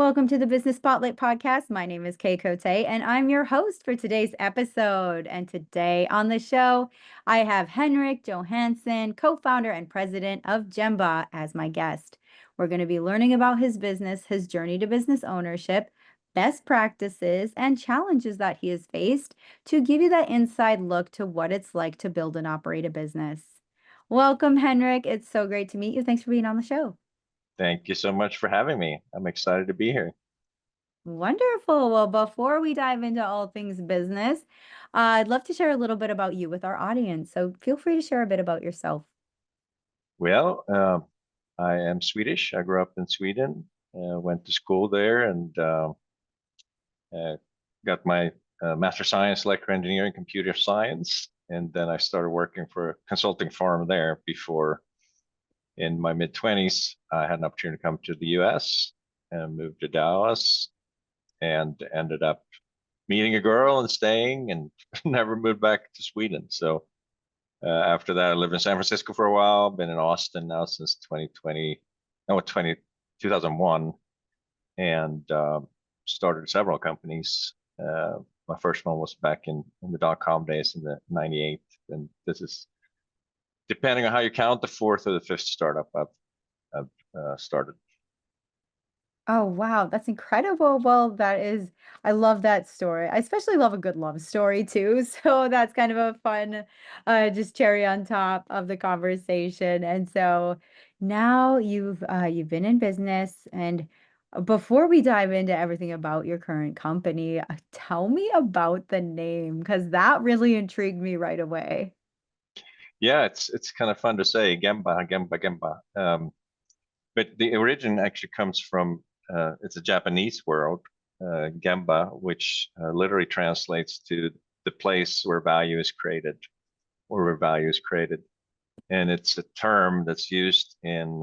Welcome to the Business Spotlight podcast. My name is Kay Cote, and I'm your host for today's episode. And today on the show, I have Henrik Johansson, co-founder and president of Gemba, as my guest. We're going to be learning about his business, his journey to business ownership, best practices, and challenges that he has faced to give you that inside look to what it's like to build and operate a business. Welcome, Henrik. It's so great to meet you. Thanks for being on the show. Thank you so much for having me. I'm excited to be here. Wonderful. Well, before we dive into all things business, I'd love to share a little bit about you with our audience. So feel free to share a bit about yourself. Well, I am Swedish. I grew up in Sweden, went to school there, and got my Master of Science, Electrical Engineering, Computer Science. And then I started working for a consulting firm there before, in my mid-20s, I had an opportunity to come to the US and moved to Dallas and ended up meeting a girl and staying and never moved back to Sweden. So after that, I lived in San Francisco for a while, been in Austin now since 2020, no, 2001, and started several companies. My first one was back in the dot-com days in the 98. And this is, depending on how you count, the fourth or the fifth startup I've started. Oh, wow. That's incredible. Well, I love that story. I especially love a good love story too. So that's kind of a fun, just cherry on top of the conversation. And so now you've been in business, and before we dive into everything about your current company, tell me about the name because that really intrigued me right away. Yeah, it's kind of fun to say Gemba, Gemba, Gemba. But the origin actually comes from it's a Japanese word, Gemba, which literally translates to the place where value is created, or where value is created. And it's a term that's used in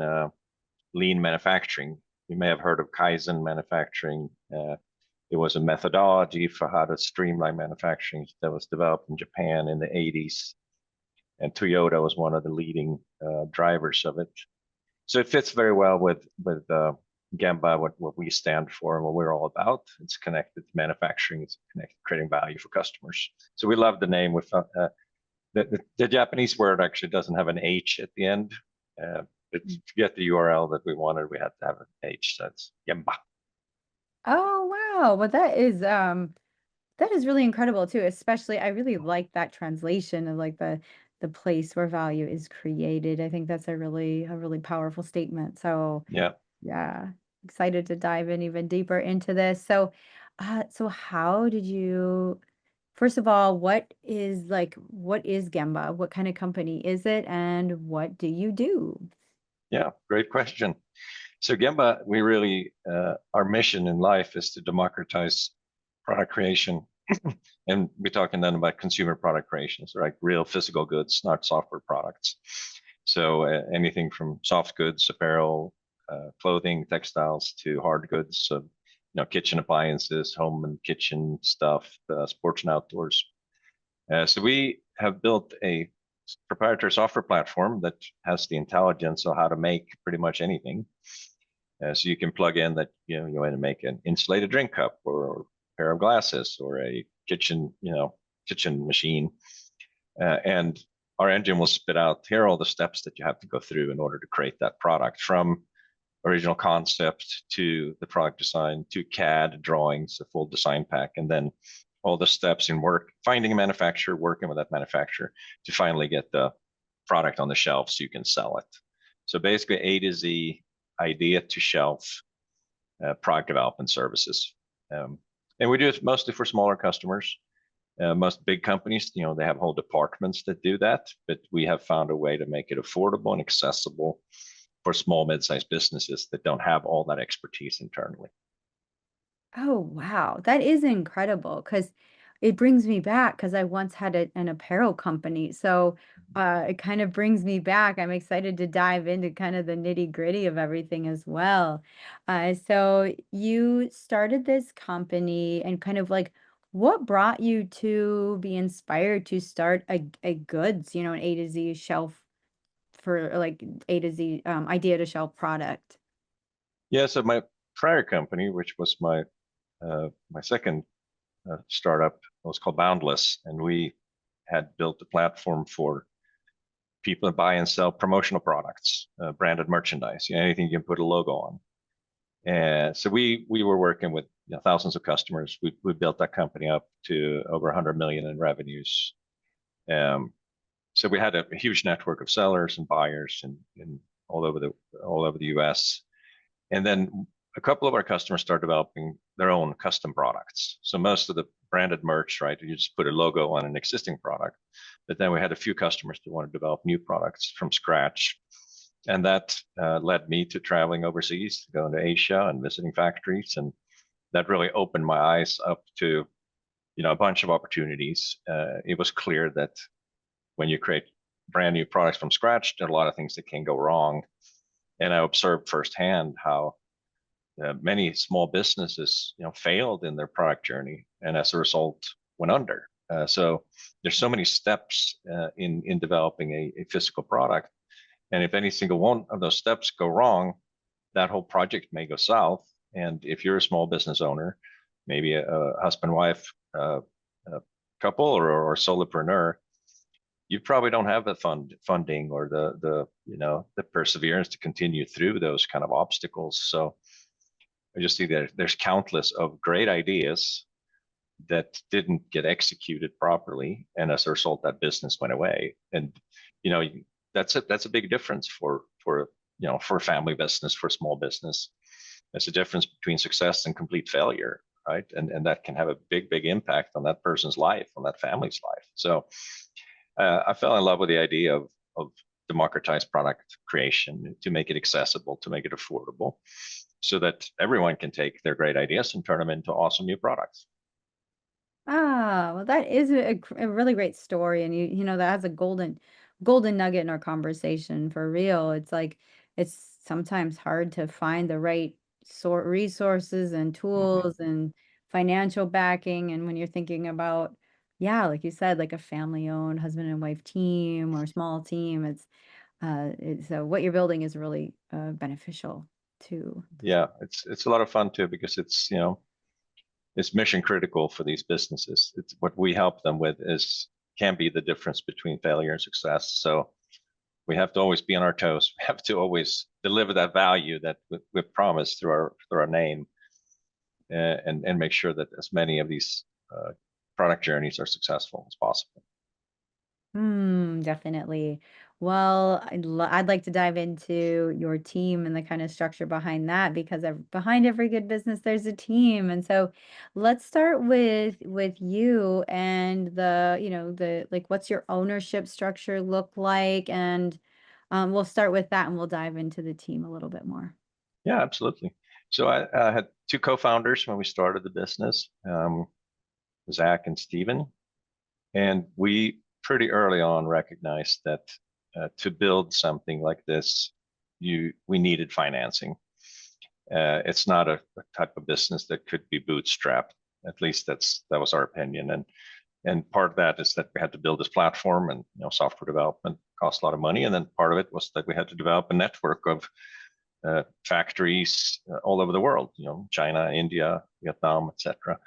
lean manufacturing. You may have heard of Kaizen manufacturing. It was a methodology for how to streamline manufacturing that was developed in Japan in the 80s. And Toyota was one of the leading drivers of it. So it fits very well with Gemba, what we stand for and what we're all about. It's connected to manufacturing. It's connected to creating value for customers. So we love the name. With the Japanese word actually doesn't have an H at the end. But to get the URL that we wanted, we had to have an H. So it's Gemba. Oh, wow. Well, that is really incredible too, especially I really like that translation of like the place where value is created. I think that's a really powerful statement. So, Yeah. yeah, excited to dive in even deeper into this. So how did you, first of all, what is Gemba? What kind of company is it and what do you do? Yeah. Great question. So Gemba, we really, our mission in life is to democratize product creation. And we're talking then about consumer product creations, right? Real physical goods, not software products. So anything from soft goods, apparel, clothing, textiles, to hard goods, so kitchen appliances, home and kitchen stuff, sports and outdoors. So we have built a proprietary software platform that has the intelligence of how to make pretty much anything. So you can plug in that you want to make an insulated drink cup or a pair of glasses or a kitchen machine, and our engine will spit out here are all the steps that you have to go through in order to create that product, from original concept to the product design to CAD drawings, a full design pack, and then all the steps in finding a manufacturer, working with that manufacturer to finally get the product on the shelf so you can sell it. So basically A to Z, idea to shelf, product development services. And we do it mostly for smaller customers. Most big companies, they have whole departments that do that, but we have found a way to make it affordable and accessible for small, mid-sized businesses that don't have all that expertise internally. Oh, wow. That is incredible because it brings me back because I once had an apparel company. So it kind of brings me back. I'm excited to dive into kind of the nitty-gritty of everything as well. So you started this company and kind of like what brought you to be inspired to start a goods, an A to Z shelf for like A to Z idea to shelf product? Yeah, so my prior company, which was my second startup, was called Boundless, and we had built a platform for people to buy and sell promotional products, branded merchandise, anything you can put a logo on. And so we were working with thousands of customers. We built that company up to over 100 million in revenues. So we had a huge network of sellers and buyers in all over the US. And then a couple of our customers started developing their own custom products. So most of the branded merch, right, you just put a logo on an existing product. But then we had a few customers that wanted to develop new products from scratch. And that led me to traveling overseas, going to Asia and visiting factories. And that really opened my eyes up to, a bunch of opportunities. It was clear that when you create brand new products from scratch, there are a lot of things that can go wrong. And I observed firsthand how many small businesses, failed in their product journey, and as a result, went under. So there's so many steps in developing a physical product, and if any single one of those steps go wrong, that whole project may go south. And if you're a small business owner, maybe a husband-wife couple or solopreneur, you probably don't have the funding or the perseverance to continue through those kind of obstacles. So I just see that there's countless of great ideas that didn't get executed properly, and as a result, that business went away. And that's a big difference for a family business, for a small business. There's a difference between success and complete failure, right? And that can have a big impact on that person's life, on that family's life. So I fell in love with the idea of democratized product creation, to make it accessible, to make it affordable, so that everyone can take their great ideas and turn them into awesome new products. Ah, well, that is a really great story, and that has a golden nugget in our conversation for real. It's like it's sometimes hard to find the right resources and tools and financial backing, and when you're thinking about, yeah, like you said, like a family-owned husband and wife team or small team, so what you're building is really beneficial to. Yeah, it's a lot of fun too, because it's it's mission critical for these businesses. It's what we help them with can be the difference between failure and success. So we have to always be on our toes. We have to always deliver that value that we've promised through our name, and make sure that as many of these product journeys are successful as possible. Definitely. Well, I'd like to dive into your team and the kind of structure behind that, because behind every good business, there's a team. And so let's start with you and what's your ownership structure look like? And we'll start with that and we'll dive into the team a little bit more. Yeah, absolutely. So I had two co-founders when we started the business, Zach and Steven. And we pretty early on recognized that to build something like this, we needed financing. It's not a type of business that could be bootstrapped. At least that was our opinion. And part of that is that we had to build this platform, and software development costs a lot of money. And then part of it was that we had to develop a network of factories all over the world, China, India, Vietnam, etc.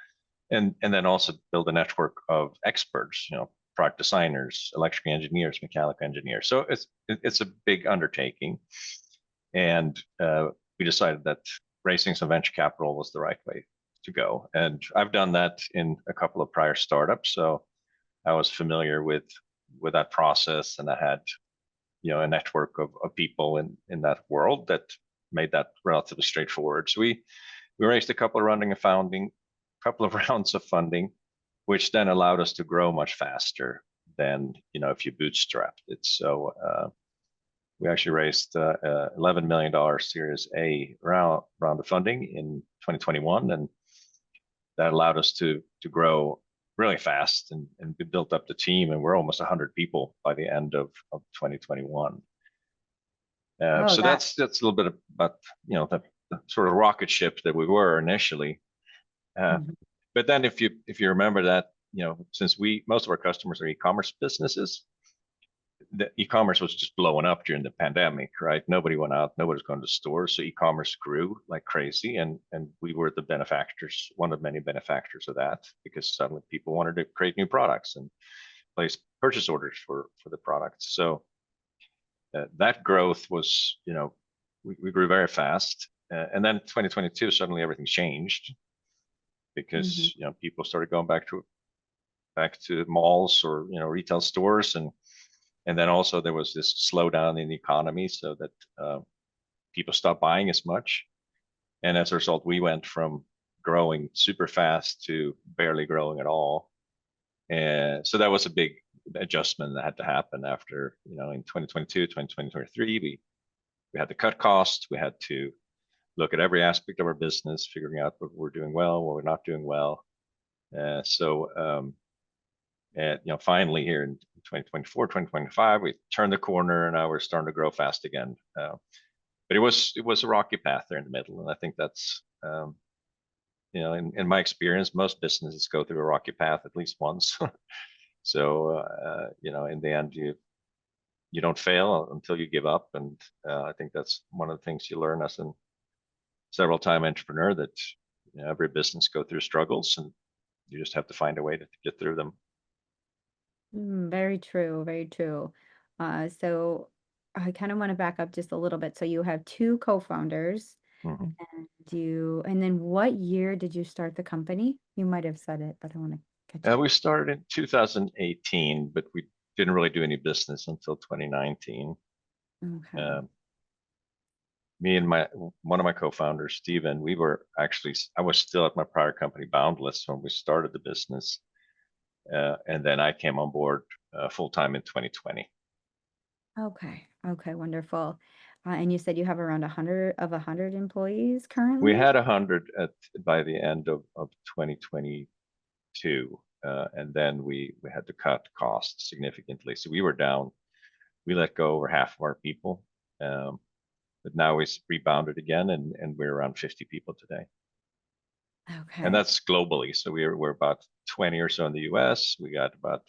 And then also build a network of experts, product designers, electrical engineers, mechanical engineers. So it's a big undertaking, and we decided that raising some venture capital was the right way to go. And I've done that in a couple of prior startups, so I was familiar with that process, and I had a network of people in that world that made that relatively straightforward. So we raised a couple of rounds of funding, which then allowed us to grow much faster than if you bootstrapped it. So we actually raised $11 million Series A round of funding in 2021, and that allowed us to grow really fast, and we built up the team, and we're almost 100 people by the end of 2021. So that's a little bit about the sort of rocket ship that we were initially. But then if you remember that, since most of our customers are e-commerce businesses, the e-commerce was just blowing up during the pandemic, right? Nobody went out, nobody was going to stores, so e-commerce grew like crazy, and we were the benefactors, one of many benefactors of that, because suddenly people wanted to create new products and place purchase orders for the products. So that growth was, we grew very fast, and then 2022 suddenly everything changed because people started going back to malls or retail stores, and then also there was this slowdown in the economy, so that people stopped buying as much, and as a result, we went from growing super fast to barely growing at all, and so that was a big adjustment that had to happen after in 2022, 2023, we had to cut costs, we had to look at every aspect of our business, figuring out what we're doing well, what we're not doing well. And finally here in 2024, 2025, we turned the corner, and now we're starting to grow fast again. But it was a rocky path there in the middle, and I think that's in my experience, most businesses go through a rocky path at least once. So in the end, you don't fail until you give up, and I think that's one of the things you learn as a several-time entrepreneur, that every business go through struggles, and you just have to find a way to get through them. Very true, very true. So I kind of want to back up just a little bit. So you have two co-founders, Mhm. and then what year did you start the company? You might have said it, but I want to catch up. We started in 2018, but we didn't really do any business until 2019. Okay. Me and one of my co-founders, Steven, I was still at my prior company, Boundless, when we started the business. And then I came on board full time in 2020. Okay. Okay. Wonderful. And you said you have around 100 employees We currently? had 100 by the end of 2022, and then we had to cut costs significantly. So we were down. We let go over half of our people, but now we rebounded again, and we're around 50 people today. Okay. And that's globally. So we're about 20 or so in the US. We got about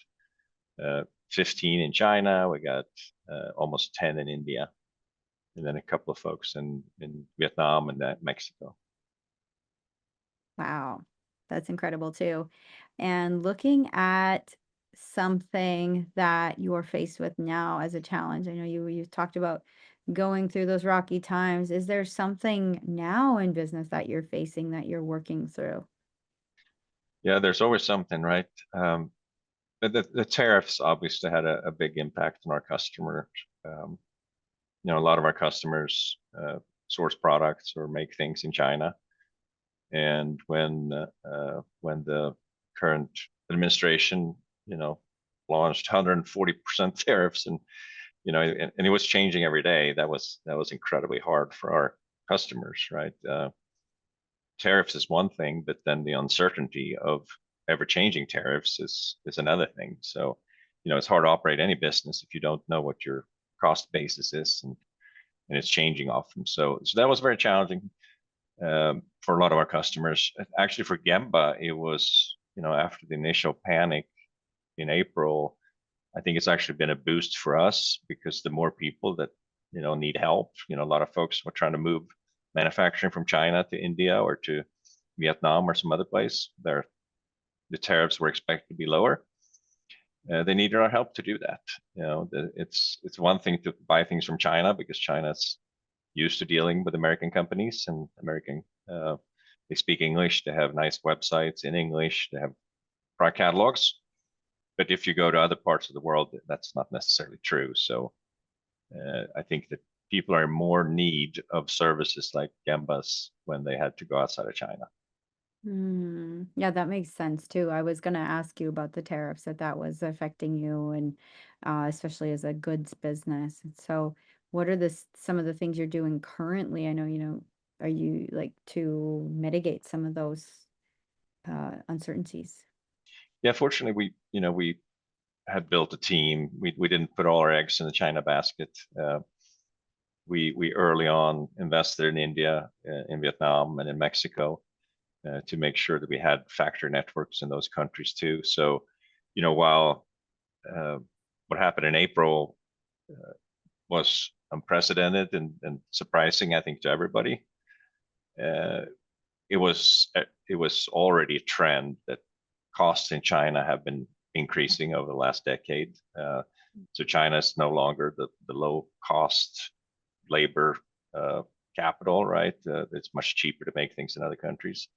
15 in China. We got almost 10 in India, and then a couple of folks in Vietnam and Mexico. Wow. That's incredible too. And looking at something that you're faced with now as a challenge, I know you talked about going through those rocky times. Is there something now in business that you're facing that you're working through? Yeah, there's always something, right? The tariffs obviously had a big impact on our customers. A lot of our customers source products or make things in China, and when the current administration, launched 140% tariffs, and it was changing every day. That was incredibly hard for our customers, right? Tariffs is one thing, but then the uncertainty of ever-changing tariffs is another thing. So, it's hard to operate any business if you don't know what your cost basis is, and it's changing often. So that was very challenging for a lot of our customers. Actually, for Gemba, it was after the initial panic in April. I think it's actually been a boost for us, because the more people that need help, a lot of folks were trying to move manufacturing from China to India or to Vietnam or some other place. The tariffs were expected to be lower. They needed our help to do that. It's one thing to buy things from China, because China's used to dealing with American companies, and they speak English. They have nice websites in English. They have product catalogs. But if you go to other parts of the world, that's not necessarily true. So I think that people are in more need of services like Gemba's when they had to go outside of China. Yeah, that makes sense too. I was going to ask you about the tariffs, that was affecting you, and especially as a goods business. And so, what are some of the things you're doing currently? I know, are you like to mitigate some of those uncertainties? Yeah, fortunately, we had built a team. We didn't put all our eggs in the China basket. We early on invested in India, in Vietnam, and in Mexico to make sure that we had factory networks in those countries too. So, while what happened in April was unprecedented and surprising, I think, to everybody. It was already a trend that costs in China have been increasing over the last decade. So China is no longer the low cost labor capital, right? It's much cheaper to make things in other countries.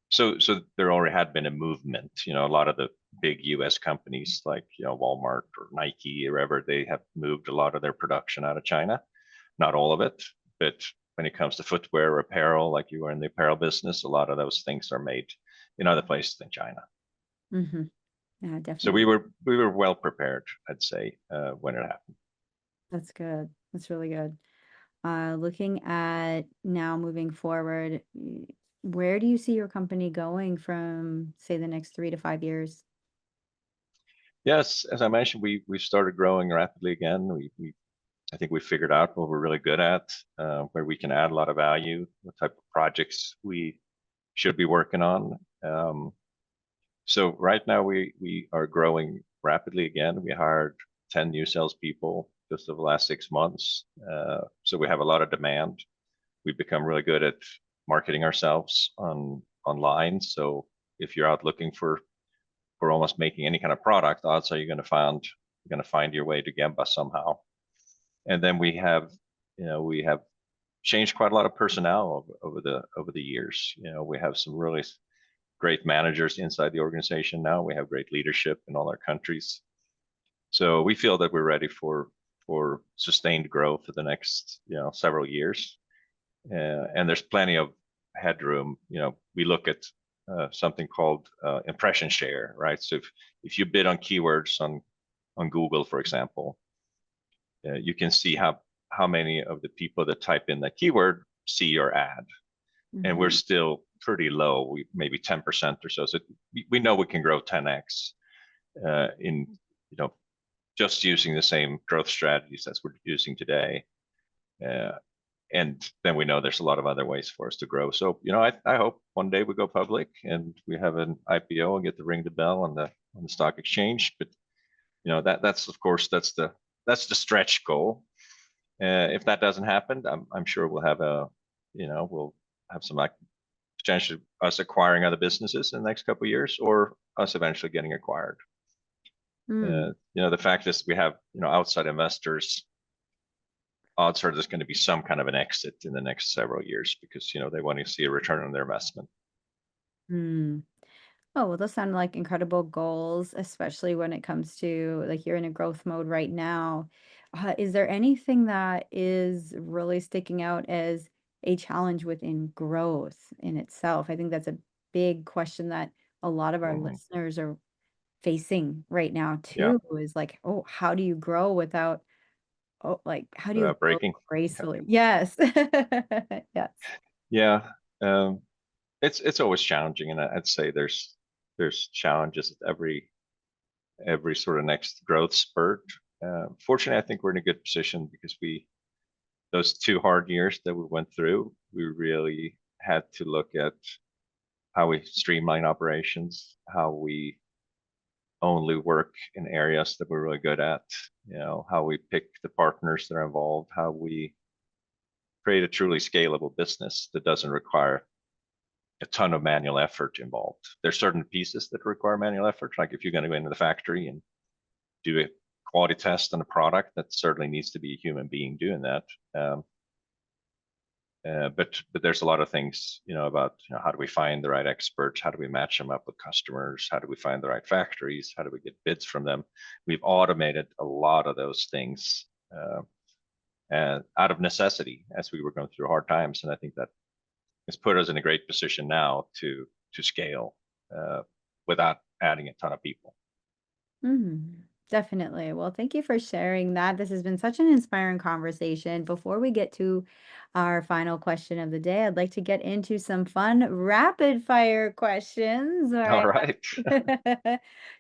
So there already had been a movement. A lot of the big U.S. companies like Walmart or Nike or wherever, they have moved a lot of their production out of China. Not all of it, but when it comes to footwear or apparel, like you were in the apparel business, a lot of those things are made in other places than China. Mm-hmm. Yeah, definitely. So we were well prepared, I'd say, when it happened. That's good. That's really good. Looking at now moving forward, where do you see your company going from, say, the next 3 to 5 years? Yes, as I mentioned, we started growing rapidly again. I think we figured out what we're really good at, where we can add a lot of value, what type of projects we should be working on. So right now we are growing rapidly again. We hired 10 new salespeople just over the last 6 months. So we have a lot of demand. We've become really good at marketing ourselves online. So if you're out looking for almost making any kind of product, odds are you're going to find your way to Gemba somehow. And then we have changed quite a lot of personnel over the years. We have some really great managers inside the organization now. We have great leadership in all our countries. So we feel that we're ready for sustained growth for the next several years. And there's plenty of headroom. We look at something called impression share, right? So if you bid on keywords on Google, for example, you can see how many of the people that type in that keyword see your ad. Mm-hmm. And we're still pretty low, maybe 10% or so. So we know we can grow 10x in just using the same growth strategies as we're using today. And then we know there's a lot of other ways for us to grow. So I hope one day we go public and we have an IPO and get to ring the bell on the stock exchange. But that's of course that's the stretch goal. If that doesn't happen, I'm sure we'll have we'll have some potentially us acquiring other businesses in the next couple of years, or us eventually getting acquired. The fact is we have outside investors. Odds are there's going to be some kind of an exit in the next several years because they want to see a return on their investment. Oh, well, those sound like incredible goals, especially when it comes to like you're in a growth mode right now. Is there anything that is really sticking out as a challenge within growth in itself? I think that's a big question that a lot of our listeners are facing right now too, is like, oh, how do you grow without, how do you grow breaking gracefully? Yes. Yes. Yeah. It's always challenging. And I'd say there's challenges at every sort of next growth spurt. Fortunately, I think we're in a good position because those 2 hard years that we went through, we really had to look at how we streamline operations, how we only work in areas that we're really good at, how we pick the partners that are involved, how we create a truly scalable business that doesn't require a ton of manual effort involved. There's certain pieces that require manual effort, like if you're going to go into the factory and do a quality test on a product, that certainly needs to be a human being doing that. But there's a lot of things, about how do we find the right experts? How do we match them up with customers? How do we find the right factories? How do we get bids from them? We've automated a lot of those things out of necessity as we were going through hard times, and I think that has put us in a great position now to scale without adding a ton of people. Definitely. Well, thank you for sharing that. This has been such an inspiring conversation. Before we get to our final question of the day, I'd like to get into some fun rapid fire questions. All right.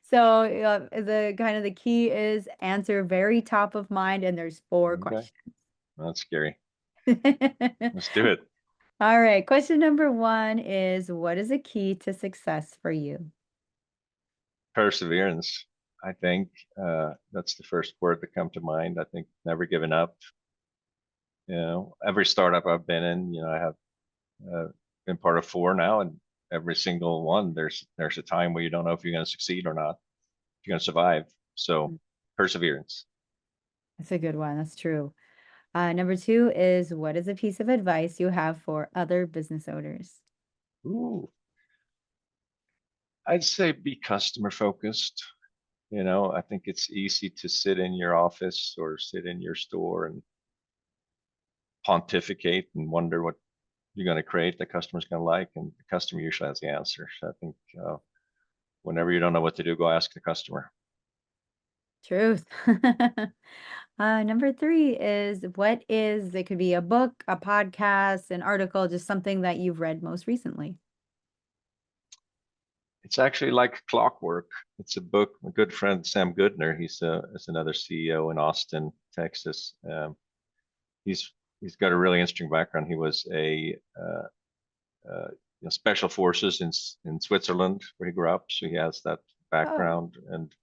So the key is answer very top of mind, and there's 4 questions. That's scary. Let's do it. All right. Question number 1 is, what is a key to success for you? Perseverance. I think that's the first word that come to mind. I think never giving up. Every startup I've been in, I have been part of 4 now, and every single one, there's a time where you don't know if you're going to succeed or not, if you're going to survive. So perseverance. That's a good one. That's true. Number 2 is, what is a piece of advice you have for other business owners? Ooh, I'd say be customer focused. I think it's easy to sit in your office or sit in your store and pontificate and wonder what you're going to create the customer's going to like, and the customer usually has the answer. So I think whenever you don't know what to do, go ask the customer. Truth. Number 3 is, it could be a book, a podcast, an article, just something that you've read most recently. It's actually like clockwork. It's a book. My good friend Sam Goodner, is another CEO in Austin, Texas. He's got a really interesting background. He was a special forces in Switzerland where he grew up, so he has that Oh, background. And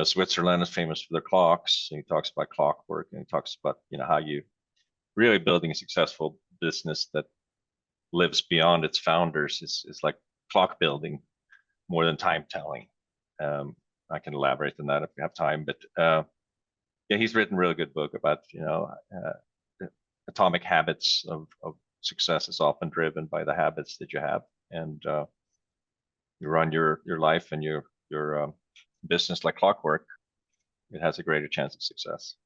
Switzerland is famous for their clocks. And he talks about clockwork, and he talks about how you really building a successful business that lives beyond its founders is like clock building more than time telling. I can elaborate on that if we have time, but yeah, he's written a really good book about atomic habits of success is often driven by the habits that you have, and you run your life and your business like clockwork. It has a greater chance of success.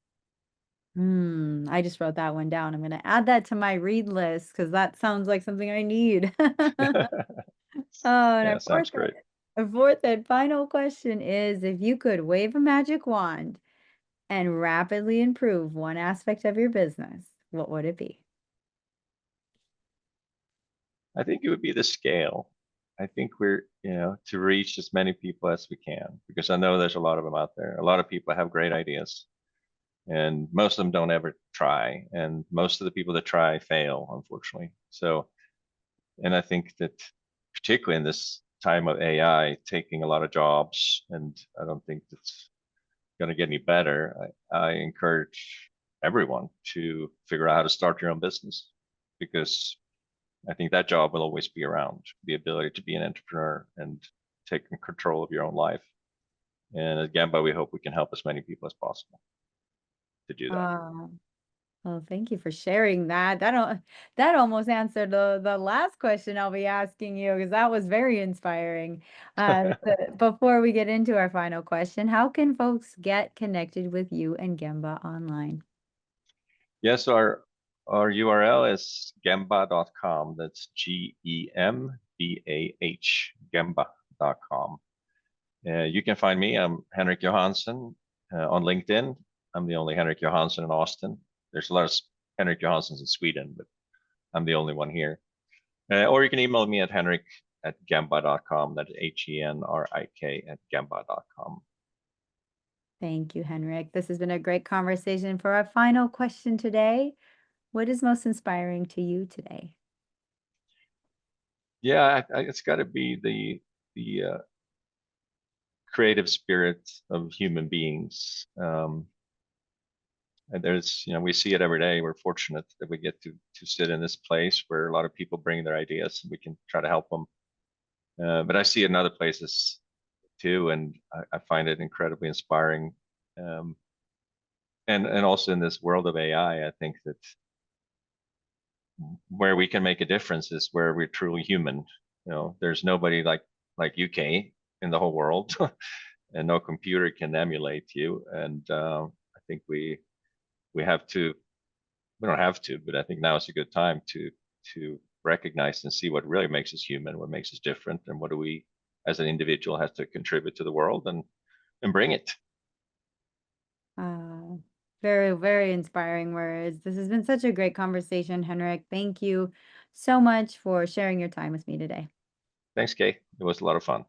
I just wrote that one down. I'm going to add that to my read list because that sounds like something I need. Oh, and Yeah, sounds great. our fourth and final question is, if you could wave a magic wand and rapidly improve one aspect of your business, what would it be? I think it would be the scale. I think we're, to reach as many people as we can, because I know there's a lot of them out there. A lot of people have great ideas, and most of them don't ever try. And most of the people that try fail, unfortunately. So, and I think that particularly in this time of AI taking a lot of jobs, and I don't think that's going to get any better. I encourage everyone to figure out how to start your own business, because I think that job will always be around, the ability to be an entrepreneur and take control of your own life. And again, but we hope we can help as many people as possible to do that. Well, thank you for sharing that. That almost answered the last question I'll be asking you, because that was very inspiring. Before we get into our final question, how can folks get connected with you and Gemba online? Yes, our URL is gembah.com. That's GEMBAH, gembah.com. You can find me. I'm Henrik Johansson on LinkedIn. I'm the only Henrik Johansson in Austin. There's a lot of Henrik Johanssons in Sweden, but I'm the only one here. Or you can email me at henrik@gembah.com. That's HENRIK@gembah.com. Thank you, Henrik. This has been a great conversation. For our final question today, what is most inspiring to you today? Yeah, it's got to be the creative spirit of human beings. And we see it every day. We're fortunate that we get to sit in this place where a lot of people bring their ideas, and we can try to help them. But I see it in other places too, and I find it incredibly inspiring. And also in this world of AI, I think that where we can make a difference is where we're truly human. There's nobody like UK in the whole world, and no computer can emulate you. And I think we have to. We don't have to, but I think now is a good time to recognize and see what really makes us human, what makes us different, and what do we, as an individual, have to contribute to the world and bring it. Very, very inspiring words. This has been such a great conversation, Henrik. Thank you so much for sharing your time with me today. Thanks, Kay. It was a lot of fun.